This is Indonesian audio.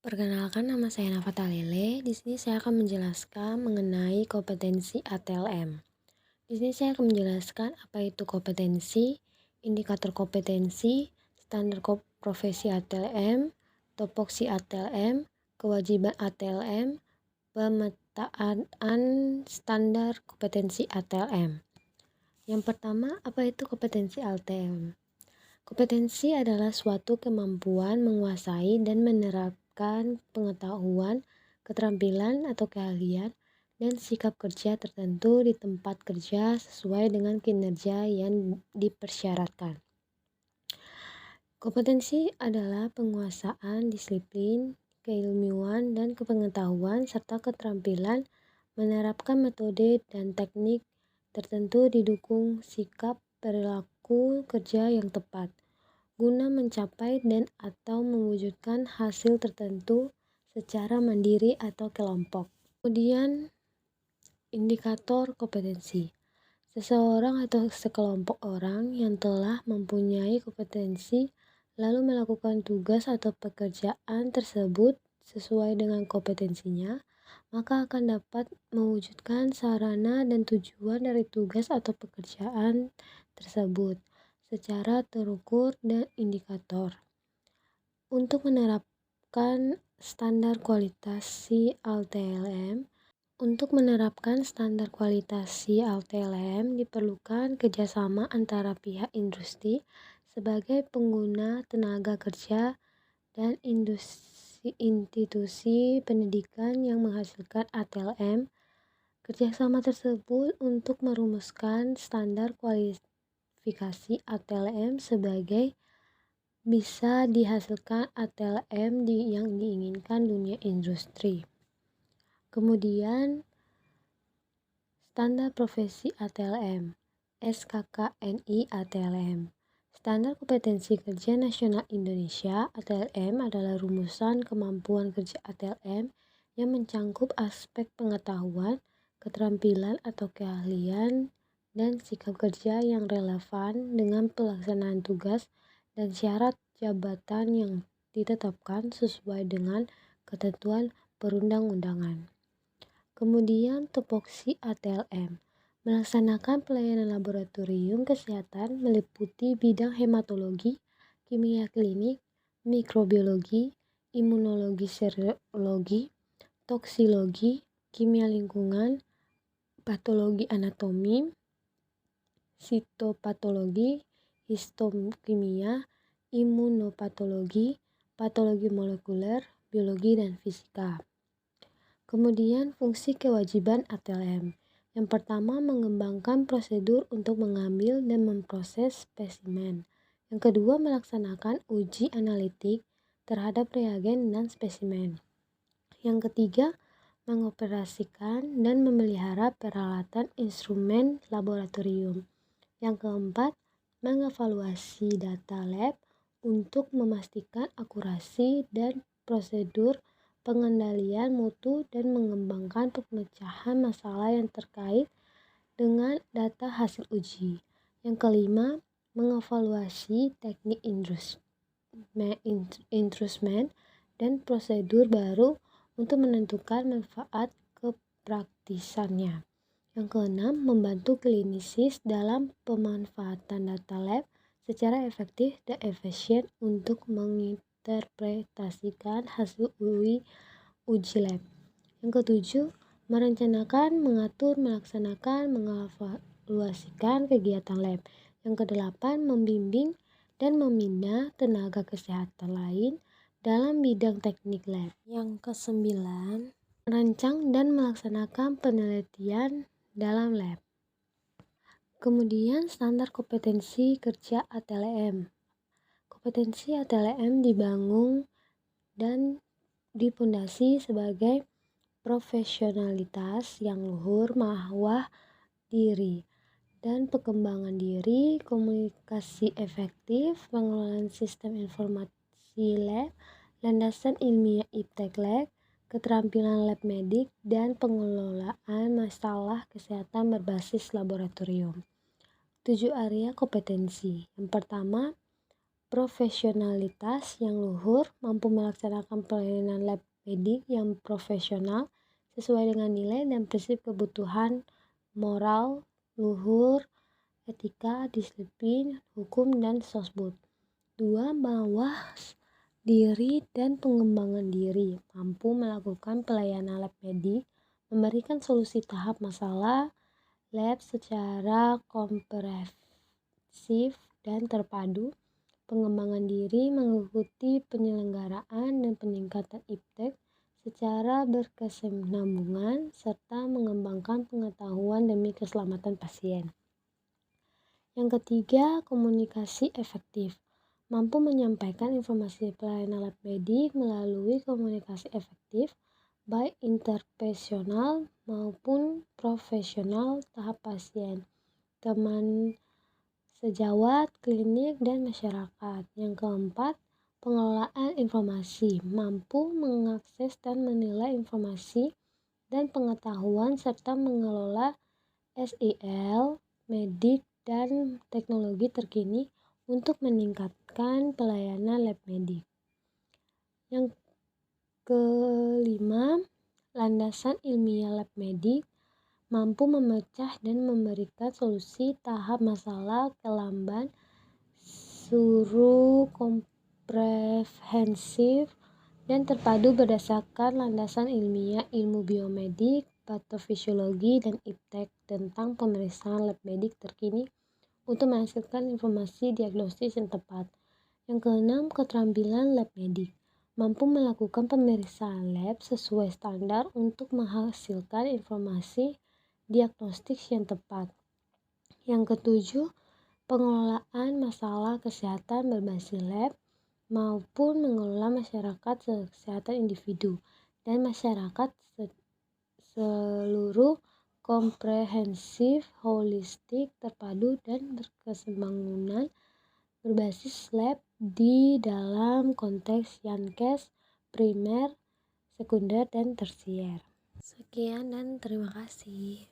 Perkenalkan, nama saya Nafatalele. Di sini saya akan menjelaskan mengenai kompetensi ATLM. Di sini saya akan menjelaskan apa itu kompetensi, indikator kompetensi, standar profesi ATLM, topoksi ATLM, kewajiban ATLM, pemetaan standar kompetensi ATLM. Yang pertama, apa itu kompetensi ATLM? Kompetensi adalah suatu kemampuan menguasai dan menerapkan pengetahuan, keterampilan atau keahlian, dan sikap kerja tertentu di tempat kerja sesuai dengan kinerja yang dipersyaratkan. Kompetensi adalah penguasaan disiplin, keilmuan, dan kepengetahuan serta keterampilan menerapkan metode dan teknik tertentu didukung sikap perilaku kerja yang tepat guna mencapai dan atau mewujudkan hasil tertentu secara mandiri atau kelompok. Kemudian, indikator kompetensi. Seseorang atau sekelompok orang yang telah mempunyai kompetensi lalu melakukan tugas atau pekerjaan tersebut sesuai dengan kompetensinya, maka akan dapat mewujudkan sarana dan tujuan dari tugas atau pekerjaan tersebut secara terukur dan indikator. Untuk menerapkan standar kualitasi ALTLM, diperlukan kerjasama antara pihak industri sebagai pengguna tenaga kerja dan institusi pendidikan yang menghasilkan ATLM. Kerjasama tersebut untuk merumuskan standar kualifikasi ATLM sebagai bisa dihasilkan ATLM yang diinginkan dunia industri. Kemudian, standar profesi ATLM, SKKNI ATLM. Standar Kompetensi Kerja Nasional Indonesia ATLM adalah rumusan kemampuan kerja ATLM yang mencangkup aspek pengetahuan, keterampilan atau keahlian, dan sikap kerja yang relevan dengan pelaksanaan tugas dan syarat jabatan yang ditetapkan sesuai dengan ketentuan perundang-undangan. Kemudian, topoksi ATLM melaksanakan pelayanan laboratorium kesehatan meliputi bidang hematologi, kimia klinik, mikrobiologi, imunologi, serologi, toksiologi, kimia lingkungan, patologi anatomi, sitopatologi, histokimia, imunopatologi, patologi molekuler, biologi, dan fisika. Kemudian, fungsi kewajiban ATLM. Yang pertama, mengembangkan prosedur untuk mengambil dan memproses spesimen. Yang kedua, melaksanakan uji analitik terhadap reagen dan spesimen. Yang ketiga, mengoperasikan dan memelihara peralatan instrumen laboratorium. Yang keempat, mengevaluasi data lab untuk memastikan akurasi dan prosedur pengendalian mutu dan mengembangkan pemecahan masalah yang terkait dengan data hasil uji. Yang kelima, mengevaluasi teknik instrumen dan prosedur baru untuk menentukan manfaat kepraktisannya. Yang keenam, membantu klinisis dalam pemanfaatan data lab secara efektif dan efisien untuk menginterpretasikan hasil uji lab. Yang ketujuh, merencanakan, mengatur, melaksanakan, mengevaluasikan kegiatan lab. Yang kedelapan, membimbing dan membina tenaga kesehatan lain dalam bidang teknik lab. Yang kesembilan, merancang dan melaksanakan penelitian dalam lab. Kemudian, standar kompetensi kerja ATLM. Kompetensi ATLM dibangun dan dipondasi sebagai profesionalitas yang luhur, mahawa diri, dan pengembangan diri, komunikasi efektif, pengelolaan sistem informasi lab, landasan ilmiah iptek lab, keterampilan lab medik, dan pengelolaan masalah kesehatan berbasis laboratorium. 7 area kompetensi. Yang pertama, profesionalitas yang luhur, mampu melaksanakan pelayanan lab medik yang profesional sesuai dengan nilai dan prinsip kebutuhan moral, luhur, etika, disiplin, hukum, dan sosbud. 2. Mawas diri dan pengembangan diri, mampu melakukan pelayanan lab medik, memberikan solusi tahap masalah lab secara komprehensif dan terpadu. Pengembangan diri mengikuti penyelenggaraan dan peningkatan iptek secara berkesinambungan serta mengembangkan pengetahuan demi keselamatan pasien. Yang ketiga, komunikasi efektif. Mampu menyampaikan informasi pelayanan lab medik melalui komunikasi efektif, baik interpersonal maupun profesional tahap pasien, teman sejawat, klinik, dan masyarakat. Yang keempat, pengelolaan informasi. Mampu mengakses dan menilai informasi dan pengetahuan serta mengelola SIL, medik, dan teknologi terkini untuk meningkatkan pelayanan lab medik. Yang kelima, landasan ilmiah lab medik. Mampu memecah dan memberikan solusi tahap masalah kelamban suruh komprehensif dan terpadu berdasarkan landasan ilmiah ilmu biomedik, patofisiologi, dan iptek tentang pemeriksaan lab medik terkini untuk menghasilkan informasi diagnostis yang tepat. Yang keenam, keterampilan lab medik. Mampu melakukan pemeriksaan lab sesuai standar untuk menghasilkan informasi diagnostik yang tepat. Yang ketujuh, pengelolaan masalah kesehatan berbasis lab maupun mengelola masyarakat kesehatan individu dan masyarakat seluruh komprehensif, holistik, terpadu, dan berkesinambungan berbasis lab di dalam konteks Yankes, primer, sekunder, dan tersier. Sekian dan terima kasih.